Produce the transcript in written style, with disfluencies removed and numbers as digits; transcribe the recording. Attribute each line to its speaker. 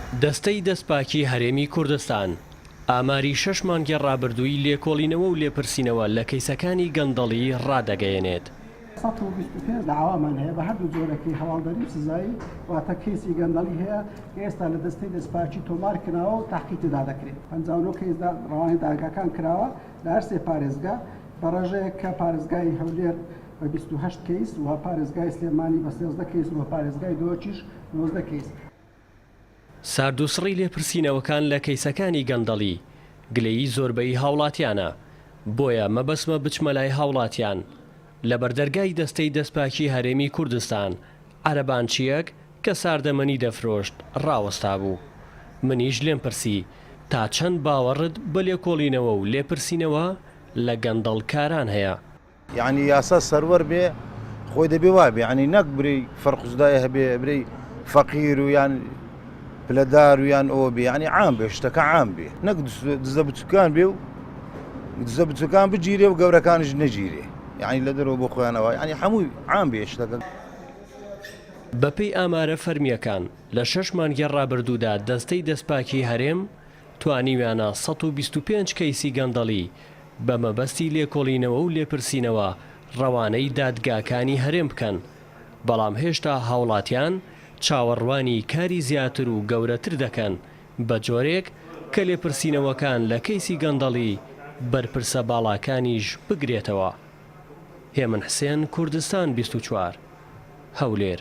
Speaker 1: دەستەی دەستپاکی هەرێمی کوردستان ئاماری 6 مانگی ڕابردووی لێکۆڵینەوە و لێپرسینەوە لە کەیسەکانی گەندەڵی ڕادەگەیەنێت.
Speaker 2: 125 داوامان هەیە بە هەردوو جۆرەکەی هەواڵدەری و سزایی واتە کەیسی گەندەڵی هەیە ئێستا لە دەستەی دەستپاکی تۆمار کراوە و تاقیتدا دەکرێت. 59 کەیسدا ڕەوانەی داگاکان کراوە لە هەر سێ پارێزگا بە ڕێژەیە کە پارێزگای هەولێر بە 28 کەیس و پارێزگای سلێمانی بە 13 کەیس و پارێزگای دۆچیش 19 کەیس.
Speaker 1: ساردوسڕی لێپرسینەوەکان لە کەیسەکانی گەندەڵی گلەیی زۆربەی هاوڵاتیانە، بۆیە مەبەسمە بچمە لای هاوڵاتیان. لە بەردەرگای دەستەی دەستپاکی هەرێمی کوردستان عەرەبانچیەک کە ساردەمەنی دەفرۆشت ڕاوەستا بوو. منیش لێم پرسی تا چەند باوەڕت بە لێکۆڵینەوە و لێپرسینەوە لە گەندەڵکاران هەیە.
Speaker 3: یعنی یاسا سەروەر بێ خۆی دەبێ وابێ، ینی نەک بری فەرقوزدای هەبێ بری فەقیر و یان پلەدار و یان ئەوە بێ، ینی عام بێ، شتەکە عام بێ، نەک دزە بچووکان بێ و دزە بچووکان بگیرێ و گەورەکانش نەگیرێ، یعنی لە دەرەوە بۆ خۆیانەوە، ینی هەمووی عام بێ شتەکە.
Speaker 1: بەپێی ئامارە فەرمیەکان لە 6 مانگی ڕابردوودا دەستەی دەستپاکی هەرێم توانیویانە 125 کەیسی گەندەڵی بە مەبەستی لێکۆڵینەوە و لێپرسینەوە ڕەوانەی دادگاکانی هەرێم بکەن، بەڵام هێشتا هاوڵاتیان چاوەڕوانی کاری زیاتر و گەورەتر دەکەن بە جۆرێک کە لێپرسینەوەکان لە کەیسی گەندەڵی بەرپرسە باڵاکانیش بگرێتەوە. هێمن حسێن، کوردستان 24 هەولێر.